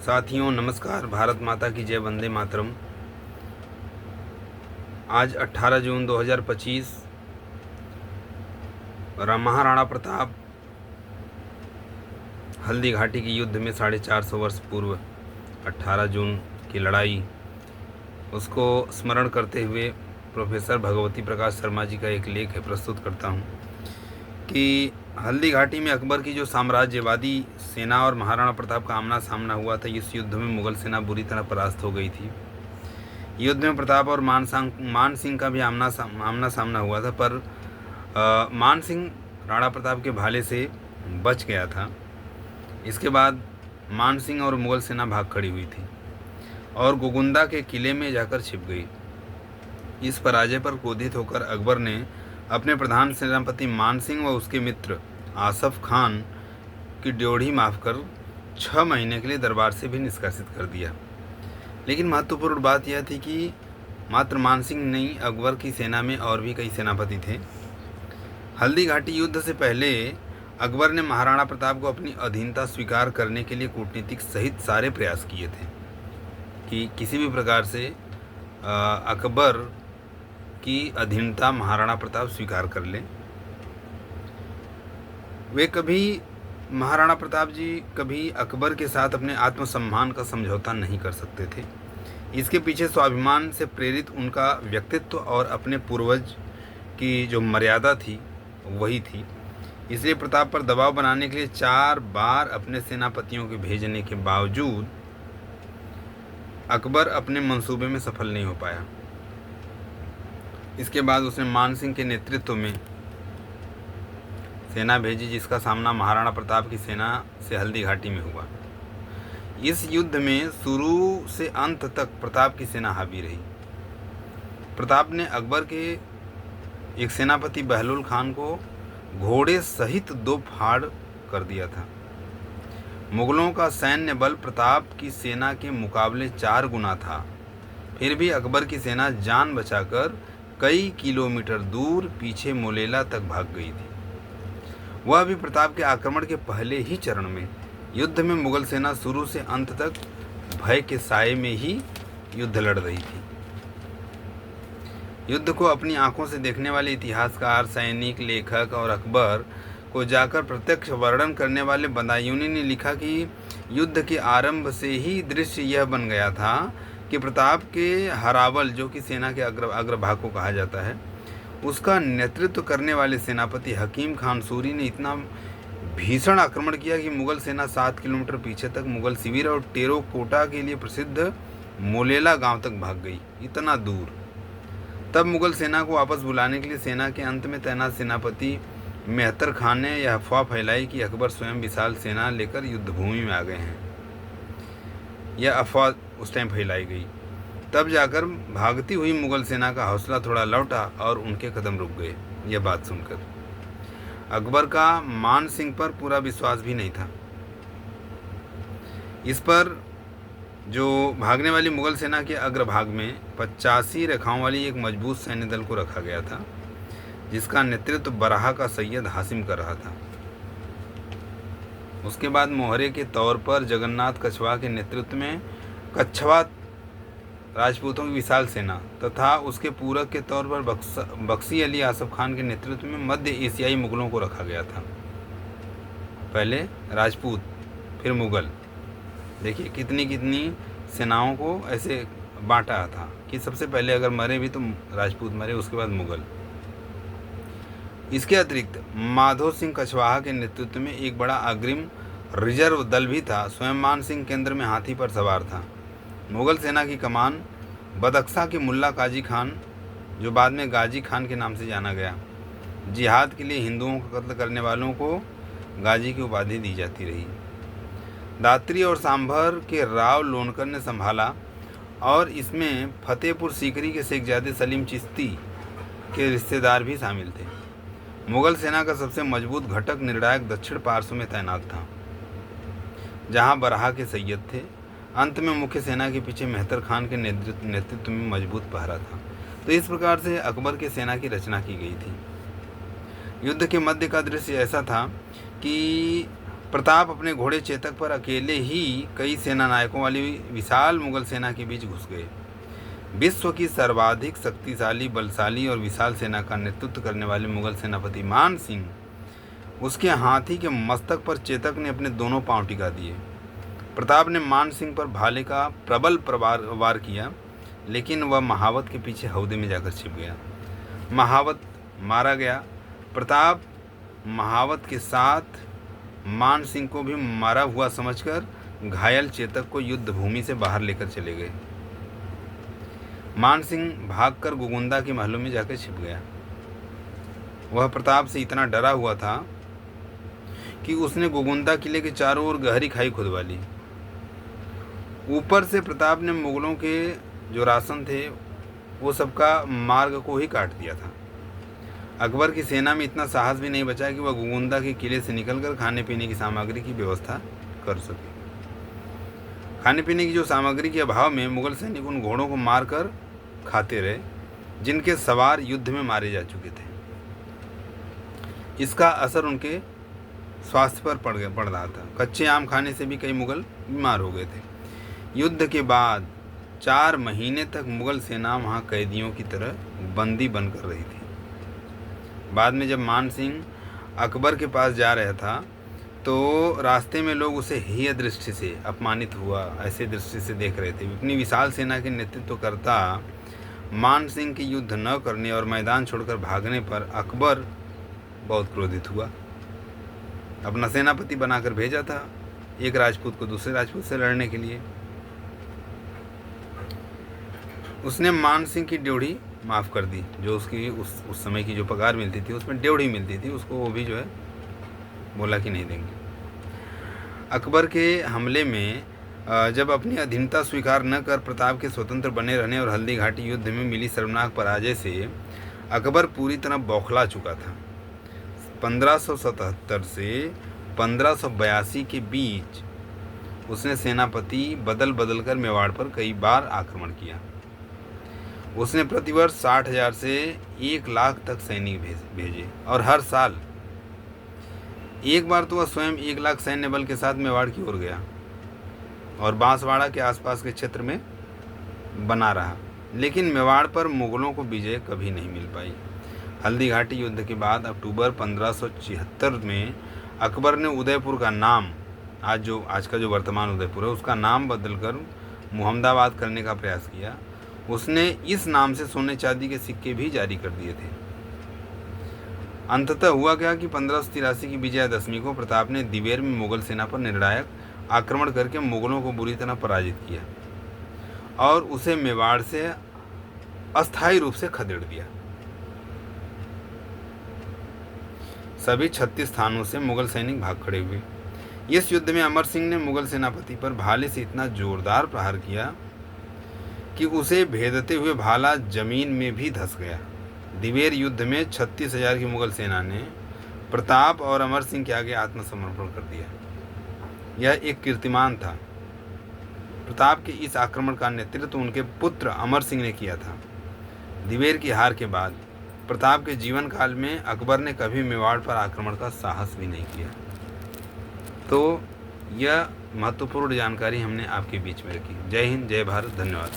साथियों नमस्कार। भारत माता की जय, वंदे मातरम। आज 18 जून 2025 महाराणा प्रताप हल्दी घाटी के युद्ध में 450 वर्ष पूर्व 18 जून की लड़ाई, उसको स्मरण करते हुए प्रोफेसर भगवती प्रकाश शर्मा जी का एक लेख है, प्रस्तुत करता हूँ कि हल्दी घाटी में अकबर की जो साम्राज्यवादी सेना और महाराणा प्रताप का आमना सामना हुआ था, इस युद्ध में मुगल सेना बुरी तरह परास्त हो गई थी। युद्ध में प्रताप और मान सिंह का भी आमना सामना हुआ था, पर मान सिंह राणा प्रताप के भाले से बच गया था। इसके बाद मान सिंह और मुगल सेना भाग खड़ी हुई थी और गोगुंदा के किले में जाकर छिप गई। इस पराजय पर क्रोधित होकर अकबर ने अपने प्रधान सेनापति मान सिंह व उसके मित्र आसफ खान की ड्योढ़ी माफ कर 6 महीने के लिए दरबार से भी निष्कासित कर दिया। लेकिन महत्वपूर्ण बात यह थी कि मात्र मान सिंह नहीं, अकबर की सेना में और भी कई सेनापति थे। हल्दी घाटी युद्ध से पहले अकबर ने महाराणा प्रताप को अपनी अधीनता स्वीकार करने के लिए कूटनीतिक सहित सारे प्रयास किए थे कि किसी भी प्रकार से अकबर की अधीनता महाराणा प्रताप स्वीकार कर ले। महाराणा प्रताप जी कभी अकबर के साथ अपने आत्मसम्मान का समझौता नहीं कर सकते थे। इसके पीछे स्वाभिमान से प्रेरित उनका व्यक्तित्व और अपने पूर्वज की जो मर्यादा थी वही थी। इसलिए प्रताप पर दबाव बनाने के लिए 4 बार अपने सेनापतियों के भेजने के बावजूद अकबर अपने मंसूबे में सफल नहीं हो पाया। इसके बाद उसने मान सिंह के नेतृत्व में सेना भेजी, जिसका सामना महाराणा प्रताप की सेना से हल्दी घाटी में हुआ। इस युद्ध में शुरू से अंत तक प्रताप की सेना हावी रही। प्रताप ने अकबर के एक सेनापति बहलोल खान को घोड़े सहित 2 फाड़ कर दिया था। मुगलों का सैन्य बल प्रताप की सेना के मुकाबले 4 गुना था। फिर भी अकबर की सेना जान बचाकर कई किलोमीटर दूर पीछे मोलेला तक भाग गई थी, वह भी प्रताप के आक्रमण के पहले ही चरण में। युद्ध में मुगल सेना शुरू से अंत तक भय के साए में ही युद्ध लड़ रही थी। युद्ध को अपनी आंखों से देखने वाले इतिहासकार, सैनिक, लेखक और अकबर को जाकर प्रत्यक्ष वर्णन करने वाले बदायूनी ने लिखा कि युद्ध के आरंभ से ही दृश्य यह बन गया था कि प्रताप के हरावल, जो कि सेना के अग्रभाग को कहा जाता है, उसका नेतृत्व करने वाले सेनापति हकीम खान सूरी ने इतना भीषण आक्रमण किया कि मुगल सेना 7 किलोमीटर पीछे तक मुगल शिविर और टेरोकोटा के लिए प्रसिद्ध मोलेला गांव तक भाग गई, इतना दूर। तब मुगल सेना को वापस बुलाने के लिए सेना के अंत में तैनात सेनापति मेहतर खान ने यह अफवाह फैलाई कि अकबर स्वयं विशाल सेना लेकर युद्धभूमि में आ गए हैं। यह अफवाह उस टाइम फैलाई गई। तब जाकर भागती हुई मुगल सेना का हौसला थोड़ा लौटा और उनके कदम रुक गए। यह बात सुनकर अकबर का मान सिंह पर पूरा विश्वास भी नहीं था। इस पर जो भागने वाली मुगल सेना के अग्रभाग में 85 रेखाओं वाली एक मजबूत सैन्य दल को रखा गया था, जिसका नेतृत्व बराहा का सैयद हासिम कर रहा था। उसके बाद मोहरे के तौर पर जगन्नाथ कछवा के नेतृत्व में कछवा राजपूतों की विशाल सेना तथा उसके पूरक के तौर पर बख्शी अली आसफ खान के नेतृत्व में मध्य एशियाई मुगलों को रखा गया था। पहले राजपूत फिर मुगल। देखिए कितनी सेनाओं को ऐसे बांटा था कि सबसे पहले अगर मरे भी तो राजपूत मरे, उसके बाद मुगल। इसके अतिरिक्त माधो सिंह कछवाहा के नेतृत्व में एक बड़ा अग्रिम रिजर्व दल भी था। स्वयं मान सिंह केंद्र में हाथी पर सवार था। मुगल सेना की कमान बदख्शा के मुल्ला काजी खान, जो बाद में गाजी खान के नाम से जाना गया। जिहाद के लिए हिंदुओं का कत्ल करने वालों को गाजी की उपाधि दी जाती रही। दात्री और सांभर के राव लोनकर ने संभाला और इसमें फतेहपुर सीकरी के शेखजादे सलीम चिश्ती के रिश्तेदार भी शामिल थे। मुगल सेना का सबसे मजबूत घटक निर्णायक दक्षिण पार्श्व में तैनात था, जहां बराहा के सैयद थे। अंत में मुख्य सेना के पीछे मेहतर खान के नेतृत्व में मजबूत पहरा था। तो इस प्रकार से अकबर के सेना की रचना की गई थी। युद्ध के मध्य का दृश्य ऐसा था कि प्रताप अपने घोड़े चेतक पर अकेले ही कई सेना नायकों वाली विशाल मुगल सेना के बीच घुस गए। विश्व की सर्वाधिक शक्तिशाली, बलशाली और विशाल सेना का नेतृत्व करने वाले मुगल सेनापति मान सिंह, उसके हाथी के मस्तक पर चेतक ने अपने दोनों पांव टिका दिए। प्रताप ने मान सिंह पर भाले का प्रबल वार किया, लेकिन वह महावत के पीछे हौदे में जाकर छिप गया। महावत मारा गया। प्रताप महावत के साथ मान सिंह को भी मारा हुआ समझकर घायल चेतक को युद्ध भूमि से बाहर लेकर चले गए। मान सिंह भागकर गोगुंदा के महलों में जाकर छिप गया। वह प्रताप से इतना डरा हुआ था कि उसने गोगुंदा किले के चारों ओर गहरी खाई खुदवा ली। ऊपर से प्रताप ने मुगलों के जो राशन थे वो सबका मार्ग को ही काट दिया था। अकबर की सेना में इतना साहस भी नहीं बचा कि वह गोगुंदा के किले से निकलकर खाने पीने की सामग्री की व्यवस्था कर सके। खाने पीने की जो सामग्री के अभाव में मुगल सैनिक उन घोड़ों को मारकर खाते रहे जिनके सवार युद्ध में मारे जा चुके थे। इसका असर उनके स्वास्थ्य पर पड़ रहा था। कच्चे आम खाने से भी कई मुगल बीमार हो गए थे। युद्ध के बाद 4 महीने तक मुगल सेना वहाँ कैदियों की तरह बंदी बनकर रही थी। बाद में जब मान सिंह अकबर के पास जा रहा था तो रास्ते में लोग उसे हेय दृष्टि से अपमानित हुआ, ऐसे दृष्टि से देख रहे थे। अपनी विशाल सेना के नेतृत्व करता मान सिंह के युद्ध न करने और मैदान छोड़कर भागने पर अकबर बहुत क्रोधित हुआ। अपना सेनापति बनाकर भेजा था एक राजपूत को दूसरे राजपूत से लड़ने के लिए। उसने मान सिंह की ड्योढ़ी माफ़ कर दी, जो उसकी उस समय की जो पगार मिलती थी उसमें ड्योढ़ी मिलती थी, उसको वो भी जो है बोला कि नहीं देंगे। अकबर के हमले में जब अपनी अधीनता स्वीकार न कर प्रताप के स्वतंत्र बने रहने और हल्दी घाटी युद्ध में मिली शर्मनाक पराजय से अकबर पूरी तरह बौखला चुका था। 1577 से 1582 के बीच उसने सेनापति बदल कर मेवाड़ पर कई बार आक्रमण किया। उसने प्रतिवर्ष 60,000 से 1 लाख तक सैनिक भेजे और हर साल एक बार तो वह स्वयं 1 लाख सैन्य बल के साथ मेवाड़ की ओर गया और बांसवाड़ा के आसपास के क्षेत्र में बना रहा, लेकिन मेवाड़ पर मुगलों को विजय कभी नहीं मिल पाई। हल्दी घाटी युद्ध के बाद अक्टूबर 1576 में अकबर ने उदयपुर का नाम, आज का जो वर्तमान उदयपुर है, उसका नाम बदलकर मुहम्मदाबाद करने का प्रयास किया। उसने इस नाम से सोने चांदी के सिक्के भी जारी कर दिए थे। अंततः हुआ क्या कि 1583 की विजयादशमी को प्रताप ने दिवेर में मुगल सेना पर निर्णायक आक्रमण करके मुगलों को बुरी तरह पराजित किया और उसे मेवाड़ से अस्थायी रूप से खदेड़ दिया। सभी 36 स्थानों से मुगल सैनिक भाग खड़े हुए। इस युद्ध में अमर सिंह ने मुगल सेनापति पर भाले से इतना जोरदार प्रहार किया कि उसे भेदते हुए भाला जमीन में भी धंस गया। दिवेर युद्ध में 36,000 की मुगल सेना ने प्रताप और अमर सिंह के आगे आत्मसमर्पण कर दिया। यह एक कीर्तिमान था। प्रताप के इस आक्रमण का नेतृत्व उनके पुत्र अमर सिंह ने किया था। दिवेर की हार के बाद प्रताप के जीवन काल में अकबर ने कभी मेवाड़ पर आक्रमण का साहस भी नहीं किया। तो यह महत्वपूर्ण जानकारी हमने आपके बीच में रखी। जय हिंद, जय भारत, धन्यवाद।